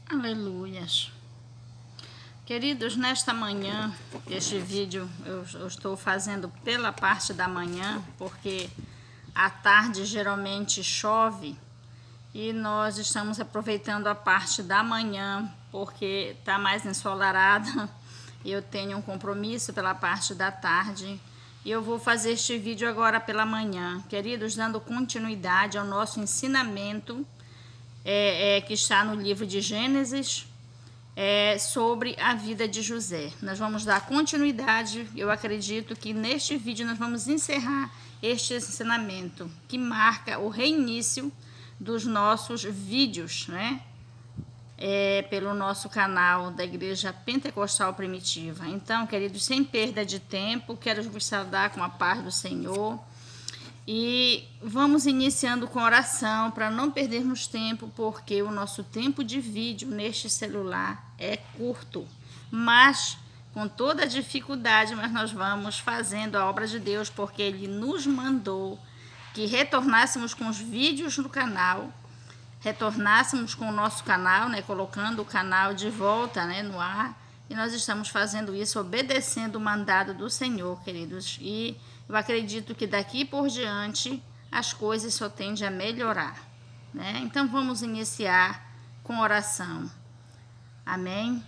Aleluias. Queridos, nesta manhã, este vídeo eu estou fazendo pela parte da manhã, porque à tarde geralmente chove e nós estamos aproveitando a parte da manhã, porque está mais ensolarada. Eu tenho um compromisso pela parte da tarde e eu vou fazer este vídeo agora pela manhã. Queridos, dando continuidade ao nosso ensinamento que está no livro de Gênesis, sobre a vida de José. Nós vamos dar continuidade. Eu acredito que neste vídeo nós vamos encerrar este ensinamento que marca o reinício dos nossos vídeos, né? Pelo nosso canal da Igreja Pentecostal Primitiva. Então, queridos, sem perda de tempo, quero vos saudar com a paz do Senhor. E vamos iniciando com oração para não perdermos tempo, porque o nosso tempo de vídeo neste celular é curto. Mas, com toda a dificuldade, mas nós vamos fazendo a obra de Deus, porque Ele nos mandou que retornássemos com os vídeos no canal, retornássemos com o nosso canal, né, colocando o canal de volta, né, no ar. E nós estamos fazendo isso obedecendo o mandado do Senhor, queridos. E eu acredito que daqui por diante as coisas só tendem a melhorar, né? Então vamos iniciar com oração. Amém?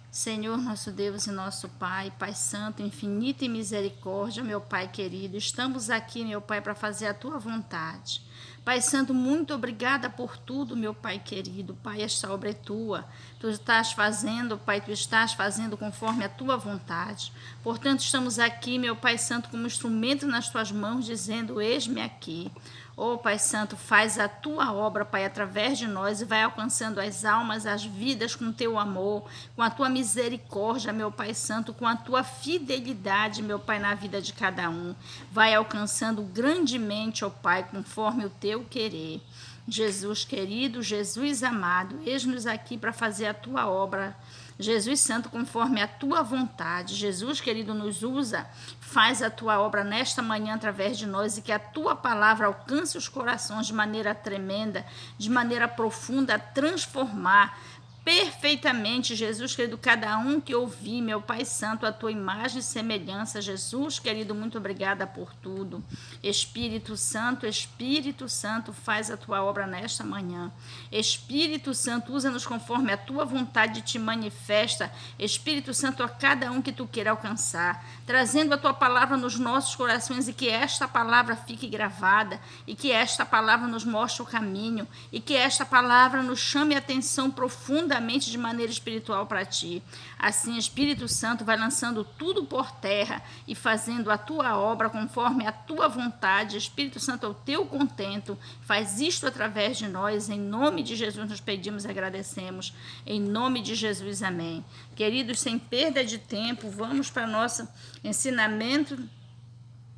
Senhor, nosso Deus e nosso Pai, Pai Santo, infinita e misericórdia, meu Pai querido, estamos aqui, meu Pai, para fazer a Tua vontade. Pai Santo, muito obrigada por tudo, meu Pai querido. Pai, esta obra é Tua. Tu estás fazendo, Pai, Tu estás fazendo conforme a Tua vontade. Portanto, estamos aqui, meu Pai Santo, como instrumento nas Tuas mãos, dizendo, eis-me aqui. Oh, Pai Santo, faz a Tua obra, Pai, através de nós e vai alcançando as almas, as vidas com Teu amor, com a Tua misericórdia, meu Pai Santo, com a Tua fidelidade, meu Pai, na vida de cada um. Vai alcançando grandemente, ó Pai, conforme o Teu querer. Jesus querido, Jesus amado, eis-nos aqui para fazer a Tua obra. Jesus Santo, conforme a Tua vontade. Jesus querido, nos usa, faz a Tua obra nesta manhã através de nós e que a Tua palavra alcance os corações de maneira tremenda, de maneira profunda, a transformar perfeitamente, Jesus querido, cada um que ouvir, meu Pai Santo, a Tua imagem e semelhança. Jesus querido, muito obrigada por tudo. Espírito Santo, faz a Tua obra nesta manhã. Espírito Santo, usa-nos conforme a Tua vontade te manifesta. Espírito Santo, a cada um que Tu queira alcançar, trazendo a Tua palavra nos nossos corações e que esta palavra fique gravada e que esta palavra nos mostre o caminho e que esta palavra nos chame a atenção profunda de maneira espiritual para Ti. Assim, Espírito Santo, vai lançando tudo por terra e fazendo a Tua obra conforme a Tua vontade. Espírito Santo, ao Teu contento, faz isto através de nós. Em nome de Jesus nos pedimos e agradecemos. Em nome de Jesus, amém. Queridos, sem perda de tempo, vamos para nosso ensinamento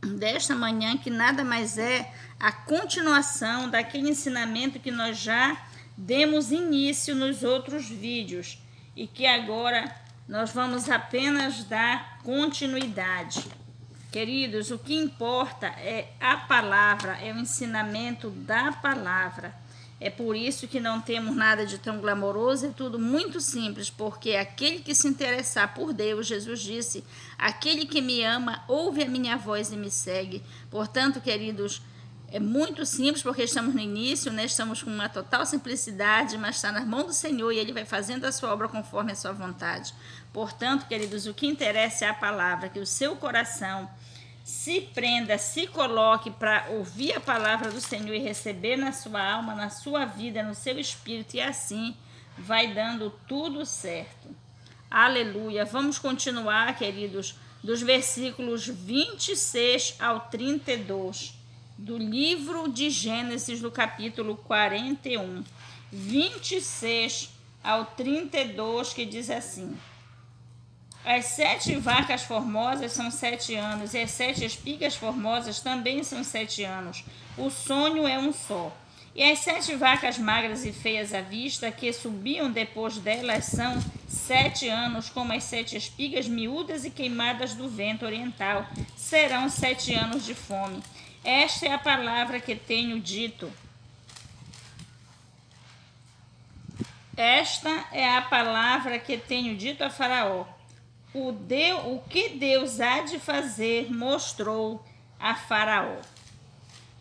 desta manhã, que nada mais é a continuação daquele ensinamento que nós já demos início nos outros vídeos e que agora nós vamos apenas dar continuidade. Queridos, o que importa é a palavra, é o ensinamento da palavra. É por isso que não temos nada de tão glamouroso, é tudo muito simples, porque aquele que se interessar por Deus, Jesus disse, aquele que me ama, ouve a minha voz e me segue. Portanto, queridos, é muito simples, porque estamos no início, né? Estamos com uma total simplicidade, mas está nas mãos do Senhor e Ele vai fazendo a sua obra conforme a sua vontade. Portanto, queridos, o que interessa é a palavra, que o seu coração se prenda, se coloque para ouvir a palavra do Senhor e receber na sua alma, na sua vida, no seu espírito, e assim vai dando tudo certo. Aleluia! Vamos continuar, queridos, dos versículos 26 ao 32. Do livro de Gênesis, do capítulo 41, 26 ao 32, que diz assim: as 7 vacas formosas são 7 anos, e as 7 espigas formosas também são 7 anos. O sonho é um só. E as 7 vacas magras e feias à vista, que subiam depois delas, são 7 anos, como as 7 espigas miúdas e queimadas do vento oriental. Serão 7 anos de fome. Esta é a palavra que tenho dito. Esta é a palavra que tenho dito a Faraó. O que Deus há de fazer mostrou a Faraó.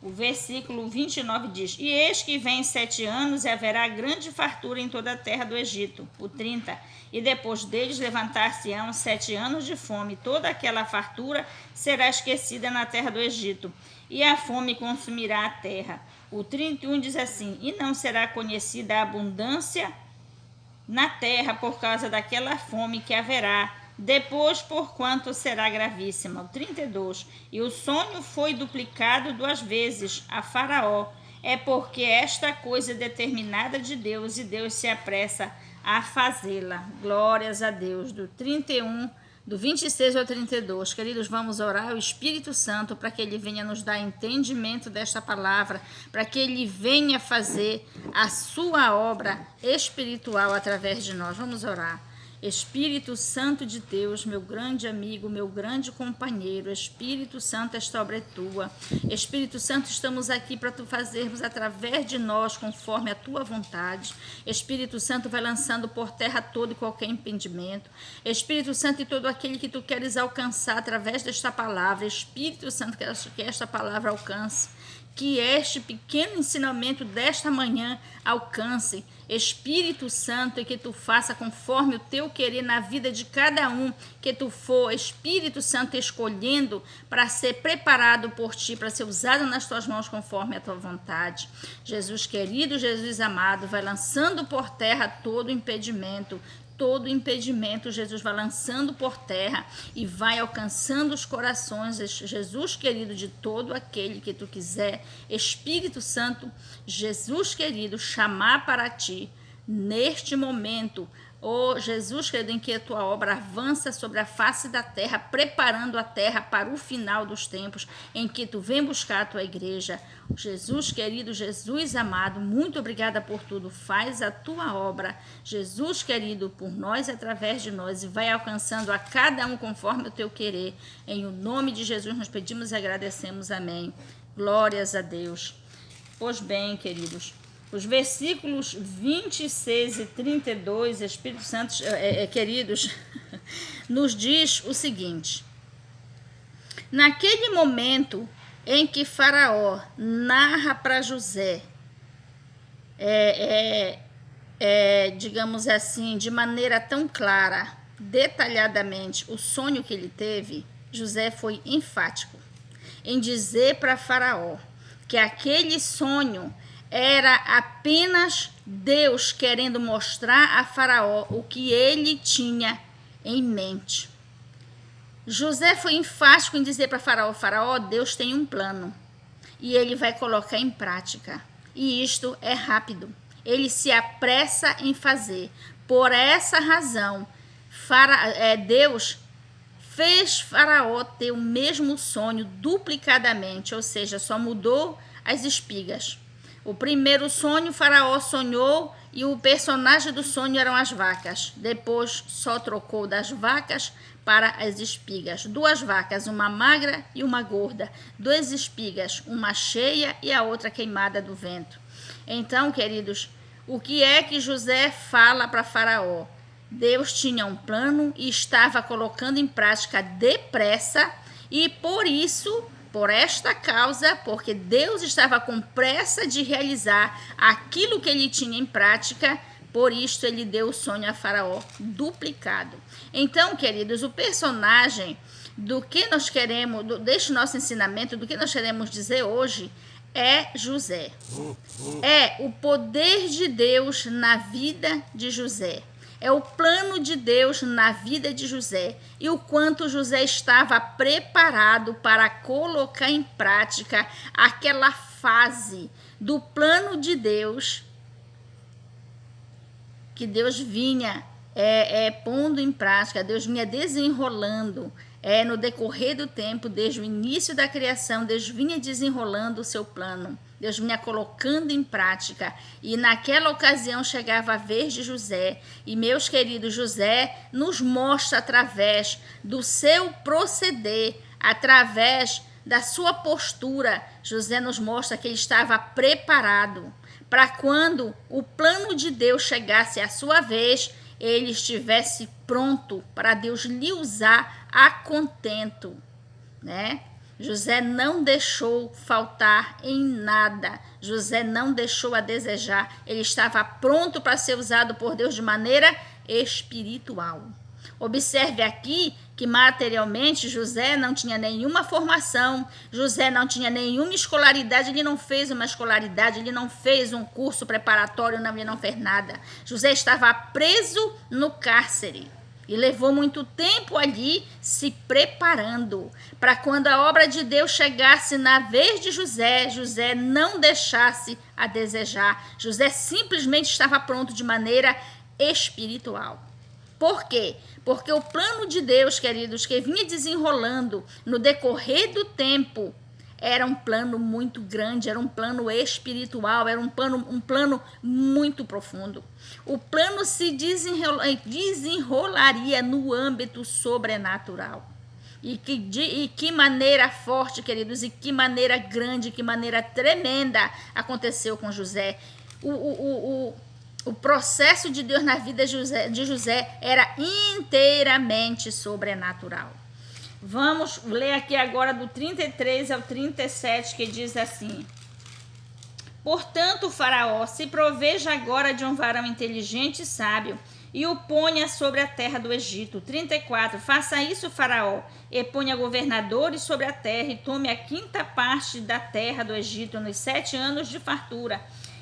O versículo 29 diz: E eis que vem 7 anos e haverá grande fartura em toda a terra do Egito. O 30: E depois deles levantar-se-ão 7 anos de fome, toda aquela fartura será esquecida na terra do Egito, e a fome consumirá a terra. O 31 diz assim: E não será conhecida a abundância na terra por causa daquela fome que haverá, depois porquanto será gravíssima. O 32: E o sonho foi duplicado 2 vezes a Faraó, é porque esta coisa é determinada de Deus e Deus se apressa a fazê-la. Glórias a Deus. Do 26 ao 32, queridos, vamos orar ao Espírito Santo para que ele venha nos dar entendimento desta palavra, para que ele venha fazer a sua obra espiritual através de nós. Vamos orar. Espírito Santo de Deus, meu grande amigo, meu grande companheiro, Espírito Santo, esta obra é tua. Espírito Santo, estamos aqui para tu fazermos através de nós conforme a tua vontade. Espírito Santo, vai lançando por terra todo e qualquer impedimento. Espírito Santo, e todo aquele que tu queres alcançar através desta palavra. Espírito Santo, que esta palavra alcance. Que este pequeno ensinamento desta manhã alcance, Espírito Santo, e que tu faça conforme o teu querer na vida de cada um que tu for, Espírito Santo, escolhendo para ser preparado por ti, para ser usado nas tuas mãos conforme a tua vontade. Jesus querido, Jesus amado, vai lançando por terra todo impedimento, Jesus vai lançando por terra e vai alcançando os corações, Jesus querido, de todo aquele que tu quiser, Espírito Santo, Jesus querido, chamar para ti neste momento. Oh, Jesus querido, em que a tua obra avança sobre a face da terra, preparando a terra para o final dos tempos, em que tu vem buscar a tua igreja. Jesus querido, Jesus amado, muito obrigada por tudo. Faz a tua obra, Jesus querido, por nós, através de nós, e vai alcançando a cada um conforme o teu querer. Em o nome de Jesus nós pedimos e agradecemos. Amém. Glórias a Deus. Pois bem, queridos, os versículos 26 e 32, Espírito Santo, queridos, nos diz o seguinte: naquele momento em que Faraó narra para José, digamos assim, de maneira tão clara, detalhadamente, o sonho que ele teve, José foi enfático em dizer para Faraó que aquele sonho era apenas Deus querendo mostrar a Faraó o que ele tinha em mente. José foi enfático em dizer para Faraó: Faraó, Deus tem um plano e ele vai colocar em prática. E isto é rápido. Ele se apressa em fazer. Por essa razão, Deus fez Faraó ter o mesmo sonho duplicadamente, ou seja, só mudou as espigas. O primeiro sonho, Faraó sonhou e o personagem do sonho eram as vacas. Depois só trocou das vacas para as espigas. 2 vacas, uma magra e uma gorda. 2 espigas, uma cheia e a outra queimada do vento. Então, queridos, o que é que José fala para Faraó? Deus tinha um plano e estava colocando em prática depressa, e por isso, por esta causa, porque Deus estava com pressa de realizar aquilo que ele tinha em prática, por isso ele deu o sonho a Faraó duplicado. Então, queridos, o personagem do que nós queremos, deste nosso ensinamento, do que nós queremos dizer hoje, é José. É o poder de Deus na vida de José. É o plano de Deus na vida de José e o quanto José estava preparado para colocar em prática aquela fase do plano de Deus que Deus vinha pondo em prática, Deus vinha desenrolando no decorrer do tempo, desde o início da criação, Deus vinha desenrolando o seu plano. Deus vinha colocando em prática, e naquela ocasião chegava a vez de José, e meus queridos, José nos mostra através do seu proceder, através da sua postura, José nos mostra que ele estava preparado para quando o plano de Deus chegasse à sua vez, ele estivesse pronto para Deus lhe usar a contento, né? José não deixou faltar em nada. José não deixou a desejar. Ele estava pronto para ser usado por Deus de maneira espiritual. Observe aqui que materialmente José não tinha nenhuma formação, José não tinha nenhuma escolaridade, ele não fez uma escolaridade, ele não fez um curso preparatório, não, ele não fez nada. José estava preso no cárcere. E levou muito tempo ali se preparando para quando a obra de Deus chegasse na vez de José, José não deixasse a desejar. José simplesmente estava pronto de maneira espiritual. Por quê? Porque o plano de Deus, queridos, que vinha desenrolando no decorrer do tempo, era um plano muito grande, era um plano espiritual, era um plano muito profundo. O plano se desenrolaria no âmbito sobrenatural. E que maneira forte, queridos, e que maneira grande, que maneira tremenda aconteceu com José. O processo de Deus na vida de José era inteiramente sobrenatural. Vamos ler aqui agora do 33 ao 37, que diz assim: portanto, Faraó, se proveja agora de um varão inteligente e sábio, e o ponha sobre a terra do Egito. 34, faça isso, Faraó, e ponha governadores sobre a terra, e tome a 5ª parte da terra do Egito nos 7 anos de fartura,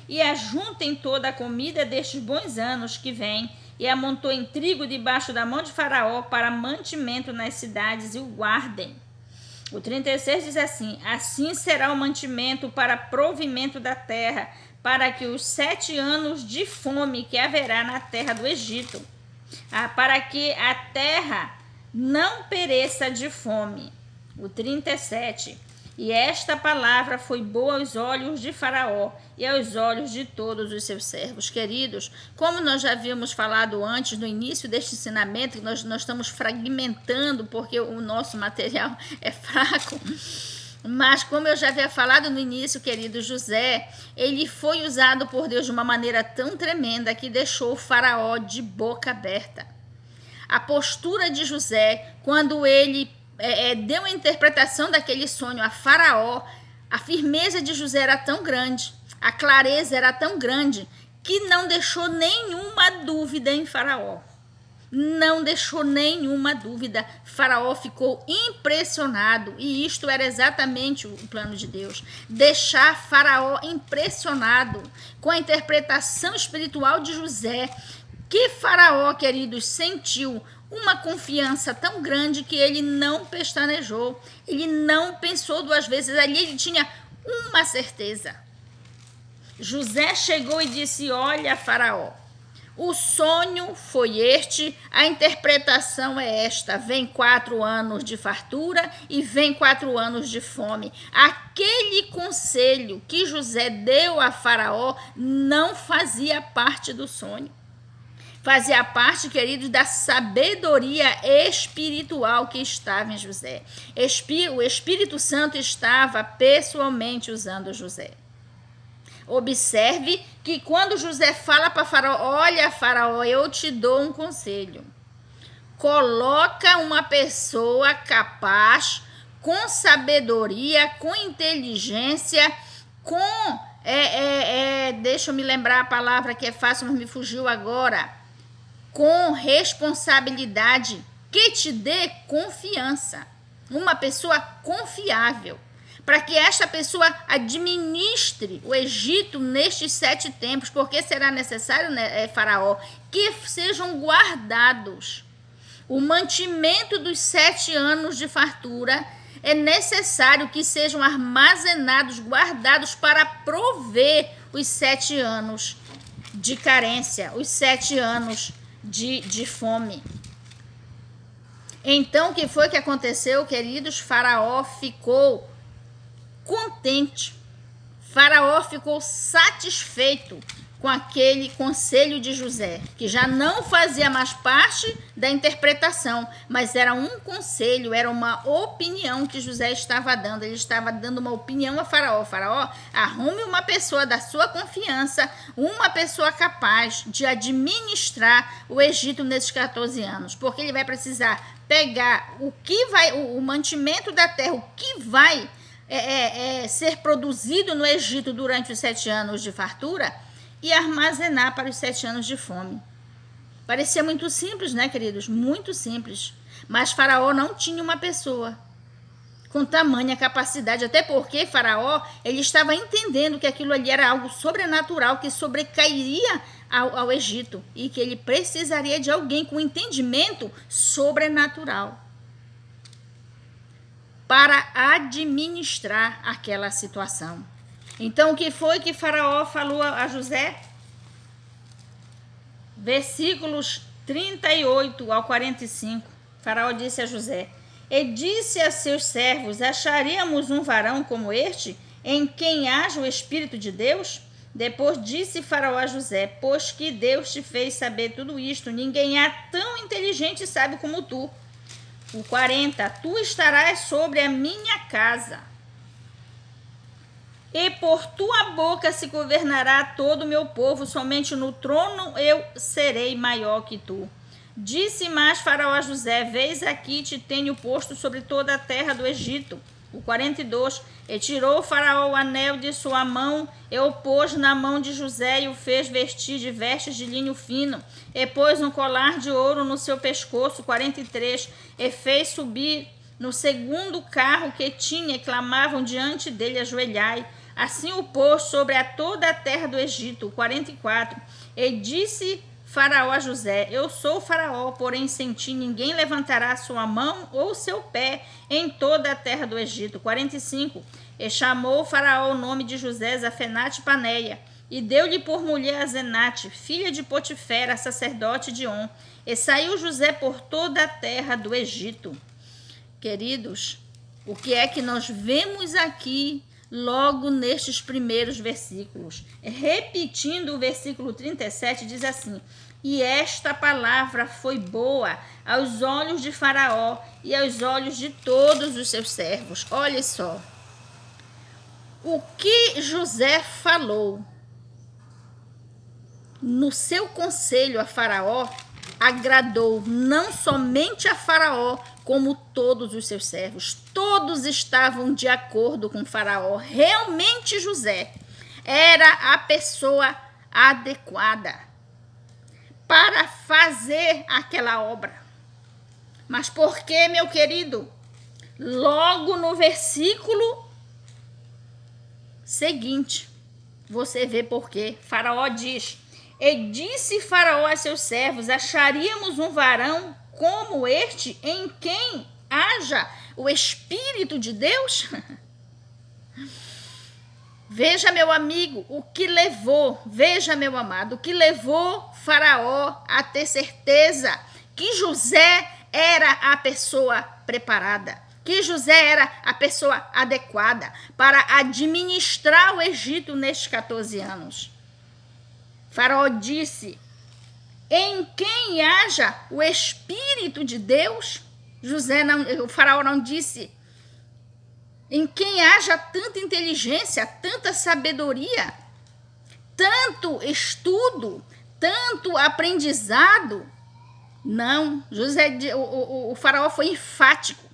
e ajuntem toda a comida destes bons anos que vêm, e amontoem trigo debaixo da mão de Faraó para mantimento nas cidades e o guardem. O 36 diz assim: assim será o mantimento para provimento da terra, para que os 7 anos de fome que haverá na terra do Egito, para que a terra não pereça de fome. O 37, e esta palavra foi boa aos olhos de Faraó e aos olhos de todos os seus servos. Queridos, como nós já havíamos falado antes, no início deste ensinamento, que nós estamos fragmentando porque o nosso material é fraco, mas como eu já havia falado no início, querido, José, ele foi usado por Deus de uma maneira tão tremenda que deixou o Faraó de boca aberta. A postura de José, quando ele deu a interpretação daquele sonho a Faraó, a firmeza de José era tão grande, a clareza era tão grande, que não deixou nenhuma dúvida em Faraó. Não deixou nenhuma dúvida. Faraó ficou impressionado, e isto era exatamente o plano de Deus, deixar Faraó impressionado com a interpretação espiritual de José, que Faraó, queridos, sentiu uma confiança tão grande que ele não pestanejou, ele não pensou 2 vezes, ali ele tinha uma certeza. José chegou e disse: olha, Faraó, o sonho foi este, a interpretação é esta, vem 4 anos de fartura e vem 4 anos de fome. Aquele conselho que José deu a Faraó não fazia parte do sonho. Fazia parte, queridos, da sabedoria espiritual que estava em José. O Espírito Santo estava pessoalmente usando José. Observe que quando José fala para Faraó: olha, Faraó, eu te dou um conselho. Coloca uma pessoa capaz, com sabedoria, com inteligência, com... deixa eu me lembrar a palavra que é fácil, mas me fugiu agora. Com responsabilidade, que te dê confiança. Uma pessoa confiável, para que esta pessoa administre o Egito nestes 7 tempos, porque será necessário, né, Faraó, que sejam guardados. O mantimento dos 7 anos de fartura é necessário que sejam armazenados, guardados para prover os 7 anos de carência, os 7 anos de fome. Então, o que foi que aconteceu, queridos? Faraó ficou contente. Faraó ficou satisfeito com aquele conselho de José, que já não fazia mais parte da interpretação, mas era um conselho, era uma opinião que José estava dando. Ele estava dando uma opinião a Faraó. Faraó, arrume uma pessoa da sua confiança, uma pessoa capaz de administrar o Egito nesses 14 anos, porque ele vai precisar pegar o mantimento da terra, o que vai ser produzido no Egito durante os 7 anos de fartura, e armazenar para os 7 anos de fome. Parecia muito simples, né, queridos? Muito simples. Mas Faraó não tinha uma pessoa com tamanha capacidade, até porque Faraó, ele estava entendendo que aquilo ali era algo sobrenatural, que sobrecairia ao Egito, e que ele precisaria de alguém com entendimento sobrenatural para administrar aquela situação. Então, o que foi que Faraó falou a José? Versículos 38 ao 45. Faraó disse a José: e disse a seus servos: acharíamos um varão como este, em quem haja o Espírito de Deus? Depois disse Faraó a José: pois que Deus te fez saber tudo isto, ninguém há tão inteligente e sábio como tu. O 40. Tu estarás sobre a minha casa, e por tua boca se governará todo o meu povo, somente no trono eu serei maior que tu. Disse mais Faraó a José: veis aqui, te tenho posto sobre toda a terra do Egito. O 42. E tirou Faraó o anel de sua mão, e o pôs na mão de José, e o fez vestir de vestes de linho fino, e pôs um colar de ouro no seu pescoço. 43. E fez subir no segundo carro que tinha, e clamavam diante dele: ajoelhai. Assim o pôs sobre a toda a terra do Egito. 44. E disse Faraó a José: eu sou Faraó, porém sem ti ninguém levantará sua mão ou seu pé em toda a terra do Egito. 45. E chamou Faraó o nome de José Zafenate Paneia, e deu-lhe por mulher a Zenate, filha de Potifera, sacerdote de On. E saiu José por toda a terra do Egito. Queridos, o que é que nós vemos aqui logo nestes primeiros versículos? Repetindo o versículo 37, diz assim: e esta palavra foi boa aos olhos de Faraó e aos olhos de todos os seus servos. Olha só, o que José falou no seu conselho a Faraó agradou não somente a Faraó, como todos os seus servos. Todos estavam de acordo com Faraó. Realmente José era a pessoa adequada para fazer aquela obra. Mas por que, meu querido? Logo no versículo seguinte, você vê por quê. Faraó diz: e disse Faraó a seus servos: acharíamos um varão como este, em quem haja o Espírito de Deus? Veja, meu amigo, o que levou, veja, meu amado, o que levou Faraó a ter certeza que José era a pessoa preparada, que José era a pessoa adequada para administrar o Egito nestes 14 anos. Faraó disse: em quem haja o Espírito de Deus? O Faraó não disse em quem haja tanta inteligência, tanta sabedoria, tanto estudo, tanto aprendizado. Não, o Faraó foi enfático.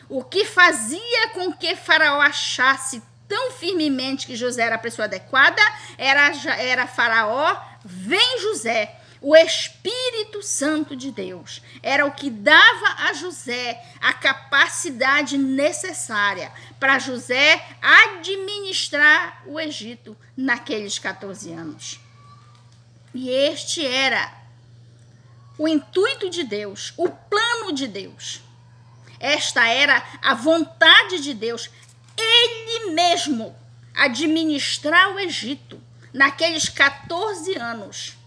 O que fazia com que Faraó achasse tão firmemente que José era a pessoa adequada era Faraó: vem José. O Espírito Santo de Deus era o que dava a José a capacidade necessária para José administrar o Egito naqueles 14 anos. E este era o intuito de Deus, o plano de Deus. Esta era a vontade de Deus, ele mesmo administrar o Egito naqueles 14 anos.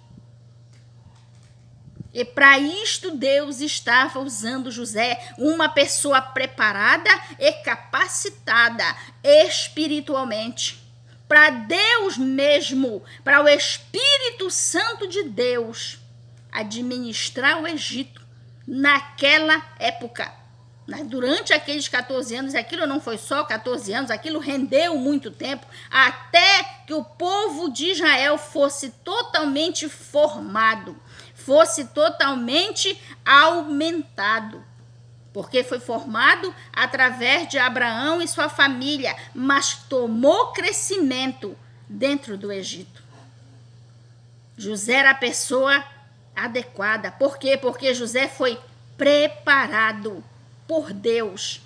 E para isto Deus estava usando José, uma pessoa preparada e capacitada espiritualmente, para Deus mesmo, para o Espírito Santo de Deus administrar o Egito naquela época. Durante aqueles 14 anos, aquilo não foi só 14 anos, aquilo rendeu muito tempo, até que o povo de Israel fosse totalmente formado, fosse totalmente aumentado. Porque foi formado através de Abraão e sua família, mas tomou crescimento dentro do Egito. José era a pessoa adequada. Por quê? Porque José foi preparado por Deus.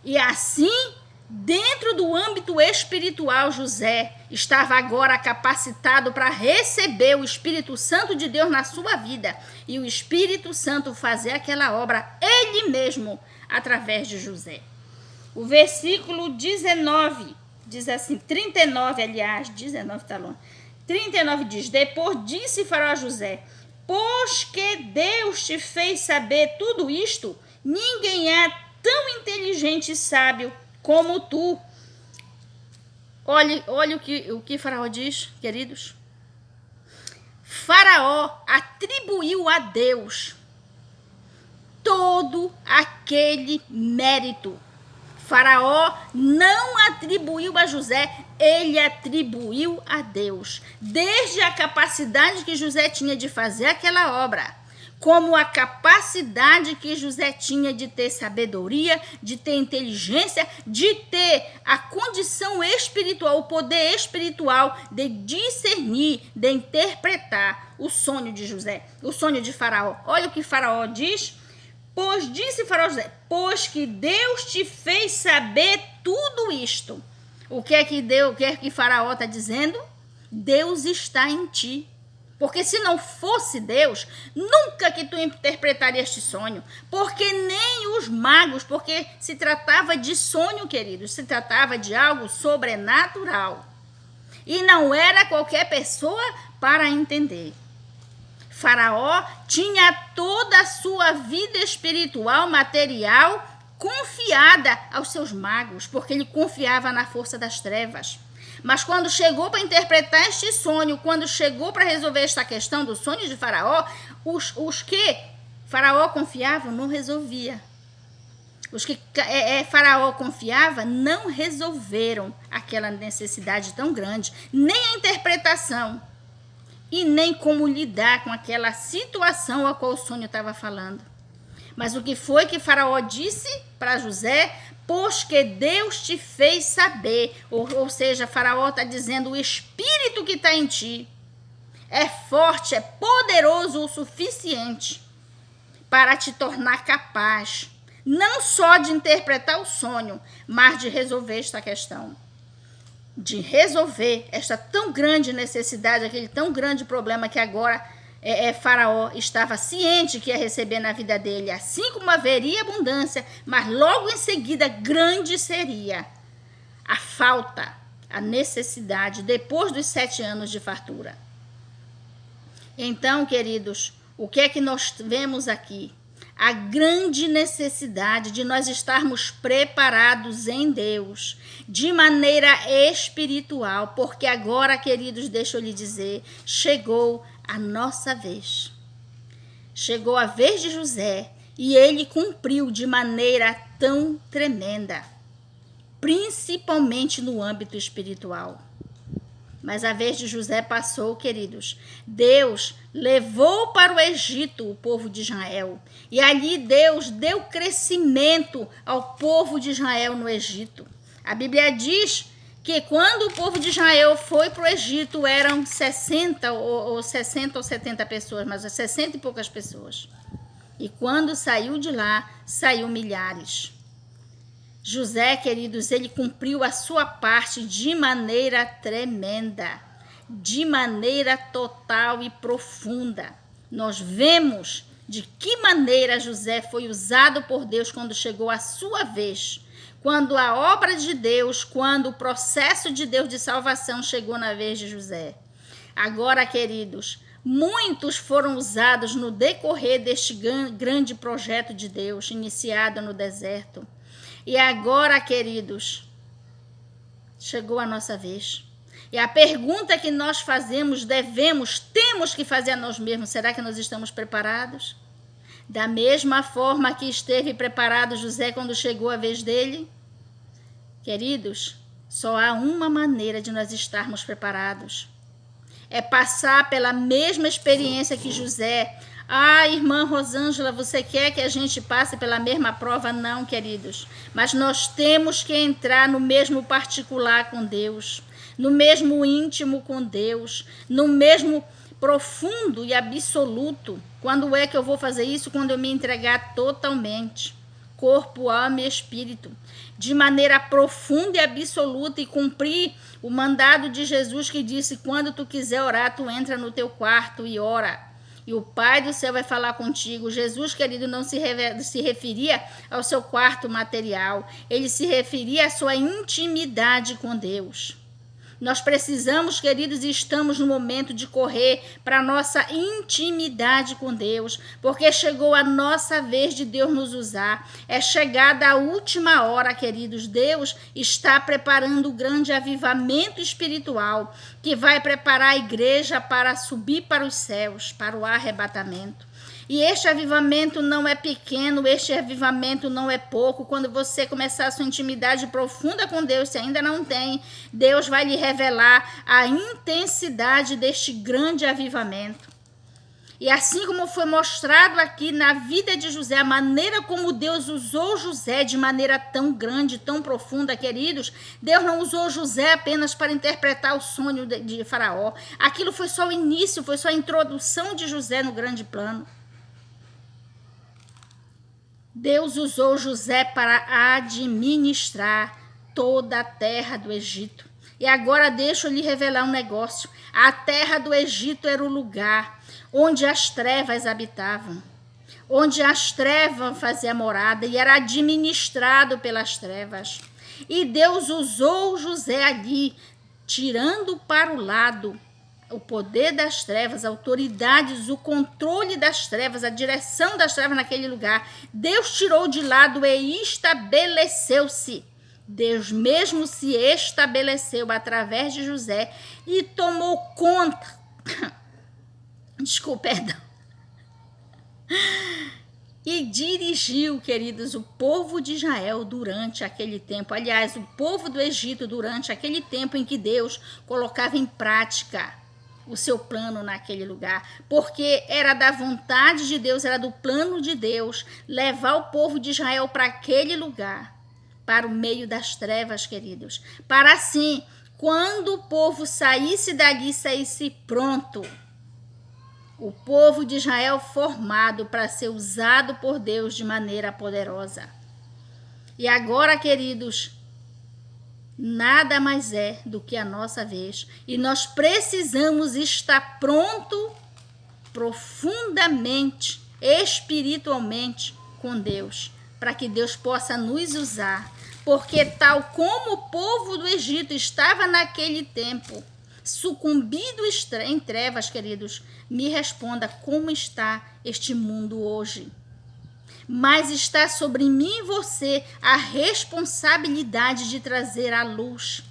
E assim, dentro do âmbito espiritual, José estava agora capacitado para receber o Espírito Santo de Deus na sua vida. E o Espírito Santo fazer aquela obra, ele mesmo, através de José. O versículo 19, diz assim, 39, aliás, 19 está longe. 39 diz, depois disse Faraó a José, pois que Deus te fez saber tudo isto, ninguém é tão inteligente e sábio como tu. Olha o que Faraó diz, queridos. Faraó atribuiu a Deus todo aquele mérito. Faraó não atribuiu a José, ele atribuiu a Deus. Desde a capacidade que José tinha de fazer aquela obra, como a capacidade que José tinha de ter sabedoria, de ter inteligência, de ter a condição espiritual, o poder espiritual de discernir, de interpretar o sonho de José, o sonho de Faraó. Olha o que Faraó diz. Pois disse Faraó a José, pois que Deus te fez saber tudo isto. O que é que Faraó está dizendo? Deus está em ti. Porque se não fosse Deus, nunca que tu interpretaria este sonho. Porque nem os magos, porque se tratava de sonho, queridos, se tratava de algo sobrenatural. E não era qualquer pessoa para entender. Faraó tinha toda a sua vida espiritual, material, confiada aos seus magos, porque ele confiava na força das trevas. Mas quando chegou para interpretar este sonho, quando chegou para resolver esta questão do sonho de Faraó, os que Faraó confiava não resolvia. Os que Faraó confiava não resolveram aquela necessidade tão grande, nem a interpretação e nem como lidar com aquela situação a qual o sonho estava falando. Mas o que foi que Faraó disse para José? Pois que Deus te fez saber, ou seja, Faraó está dizendo, o Espírito que está em ti é forte, é poderoso o suficiente para te tornar capaz, não só de interpretar o sonho, mas de resolver esta questão, de resolver esta tão grande necessidade, aquele tão grande problema que agora Faraó estava ciente que ia receber na vida dele, assim como haveria abundância, mas logo em seguida grande seria a falta, a necessidade, depois dos 7 anos de fartura. Então, queridos, o que é que nós vemos aqui? A grande necessidade de nós estarmos preparados em Deus, de maneira espiritual, porque agora, queridos, deixa eu lhe dizer, chegou a nossa vez. Chegou a vez de José e ele cumpriu de maneira tão tremenda, principalmente no âmbito espiritual. Mas a vez de José passou, queridos. Deus levou para o Egito o povo de Israel. E ali Deus deu crescimento ao povo de Israel no Egito. A Bíblia diz que quando o povo de Israel foi para o Egito, eram 60 ou 70 pessoas, mas 60 e poucas pessoas. E quando saiu de lá, saiu milhares. José, queridos, ele cumpriu a sua parte de maneira tremenda, de maneira total e profunda. Nós vemos de que maneira José foi usado por Deus quando chegou a sua vez, quando a obra de Deus, quando o processo de Deus de salvação chegou na vez de José. Agora, queridos, muitos foram usados no decorrer deste grande projeto de Deus, iniciado no deserto. E agora, queridos, chegou a nossa vez. E a pergunta que nós fazemos, temos que fazer a nós mesmos: será que nós estamos preparados? Da mesma forma que esteve preparado José quando chegou a vez dele? Queridos, só há uma maneira de nós estarmos preparados. É passar pela mesma experiência que José. Ah, irmã Rosângela, você quer que a gente passe pela mesma prova? Não, queridos. Mas nós temos que entrar no mesmo particular com Deus, no mesmo íntimo com Deus, no mesmo profundo e absoluto. Quando é que eu vou fazer isso? Quando eu me entregar totalmente, corpo, alma e espírito, de maneira profunda e absoluta, e cumprir o mandado de Jesus que disse: quando tu quiser orar, tu entra no teu quarto e ora, e o Pai do céu vai falar contigo. Jesus, querido, não se referia ao seu quarto material, ele se referia à sua intimidade com Deus. Nós precisamos, queridos, e estamos no momento de correr para a nossa intimidade com Deus, porque chegou a nossa vez de Deus nos usar. É chegada a última hora, queridos. Deus está preparando o grande avivamento espiritual que vai preparar a igreja para subir para os céus, para o arrebatamento. E este avivamento não é pequeno, este avivamento não é pouco. Quando você começar a sua intimidade profunda com Deus, se ainda não tem, Deus vai lhe revelar a intensidade deste grande avivamento. E assim como foi mostrado aqui na vida de José, a maneira como Deus usou José de maneira tão grande, tão profunda, queridos, Deus não usou José apenas para interpretar o sonho de Faraó. Aquilo foi só o início, foi só a introdução de José no grande plano. Deus usou José para administrar toda a terra do Egito. E agora deixa eu lhe revelar um negócio. A terra do Egito era o lugar onde as trevas habitavam, onde as trevas faziam morada, e era administrado pelas trevas. E Deus usou José ali, tirando para o lado o poder das trevas, autoridades, o controle das trevas, a direção das trevas naquele lugar. Deus tirou de lado e estabeleceu-se. Deus mesmo se estabeleceu através de José e tomou conta. Perdão. E dirigiu, queridos, o povo de Israel durante aquele tempo. Aliás, o povo do Egito durante aquele tempo em que Deus colocava em prática o seu plano naquele lugar, porque era da vontade de Deus, era do plano de Deus levar o povo de Israel para aquele lugar, para o meio das trevas, queridos, para assim, quando o povo saísse dali, saísse pronto, o povo de Israel formado para ser usado por Deus de maneira poderosa. E agora, queridos, nada mais é do que a nossa vez. E nós precisamos estar pronto profundamente, espiritualmente com Deus, para que Deus possa nos usar. Porque tal como o povo do Egito estava naquele tempo, sucumbido em trevas, queridos, me responda como está este mundo hoje. Mas está sobre mim e você a responsabilidade de trazer à luz.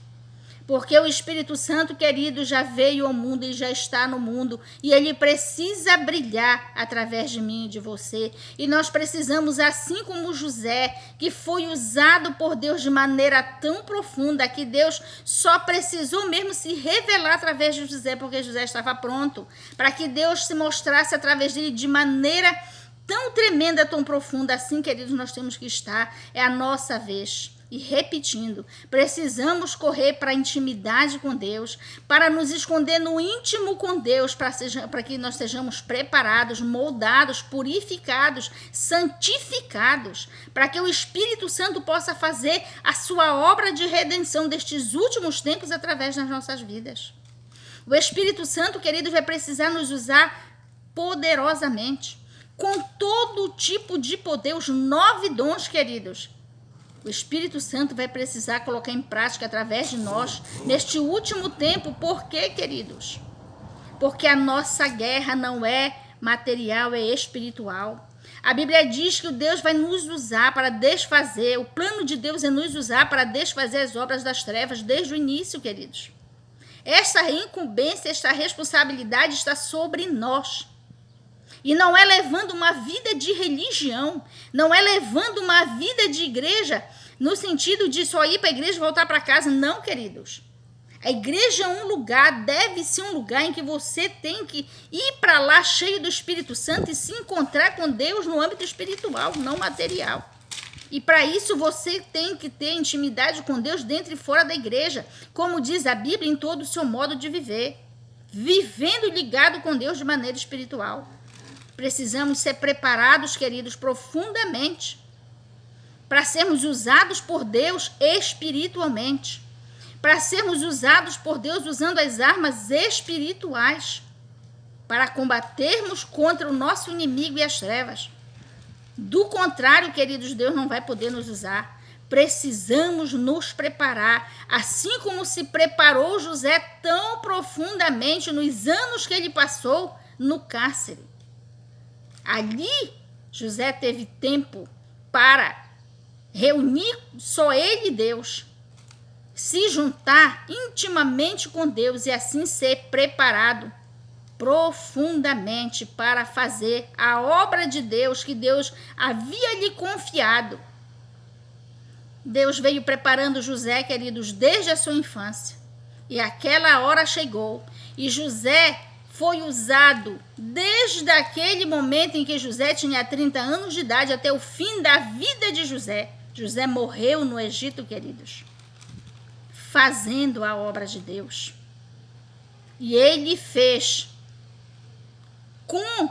Porque o Espírito Santo, querido, já veio ao mundo e já está no mundo. E ele precisa brilhar através de mim e de você. E nós precisamos, assim como José, que foi usado por Deus de maneira tão profunda, que Deus só precisou mesmo se revelar através de José, porque José estava pronto, para que Deus se mostrasse através dele de maneira tão tremenda, tão profunda. Assim, queridos, nós temos que estar. É a nossa vez. E repetindo, precisamos correr para a intimidade com Deus, para nos esconder no íntimo com Deus, para que nós sejamos preparados, moldados, purificados, santificados, para que o Espírito Santo possa fazer a sua obra de redenção destes últimos tempos através das nossas vidas. O Espírito Santo, queridos, vai precisar nos usar poderosamente, com todo tipo de poder, os 9 dons, queridos. O Espírito Santo vai precisar colocar em prática através de nós neste último tempo. Por quê, queridos? Porque a nossa guerra não é material, é espiritual. A Bíblia diz que Deus vai nos usar para desfazer, o plano de Deus é nos usar para desfazer as obras das trevas desde o início, queridos. Essa incumbência, esta responsabilidade está sobre nós. E não é levando uma vida de religião, não é levando uma vida de igreja no sentido de só ir para a igreja e voltar para casa. Não, queridos. A igreja é um lugar, deve ser um lugar em que você tem que ir para lá cheio do Espírito Santo e se encontrar com Deus no âmbito espiritual, não material. E para isso você tem que ter intimidade com Deus dentro e fora da igreja, como diz a Bíblia, em todo o seu modo de viver. Vivendo ligado com Deus de maneira espiritual. Precisamos ser preparados, queridos, profundamente, para sermos usados por Deus espiritualmente, para sermos usados por Deus usando as armas espirituais, para combatermos contra o nosso inimigo e as trevas. Do contrário, queridos, Deus não vai poder nos usar. Precisamos nos preparar, assim como se preparou José tão profundamente nos anos que ele passou no cárcere. Ali, José teve tempo para reunir só ele e Deus, se juntar intimamente com Deus e assim ser preparado profundamente para fazer a obra de Deus que Deus havia lhe confiado. Deus veio preparando José, queridos, desde a sua infância. E aquela hora chegou. E José foi usado desde aquele momento em que José tinha 30 anos de idade até o fim da vida de José. José morreu no Egito, queridos, fazendo a obra de Deus. E ele fez com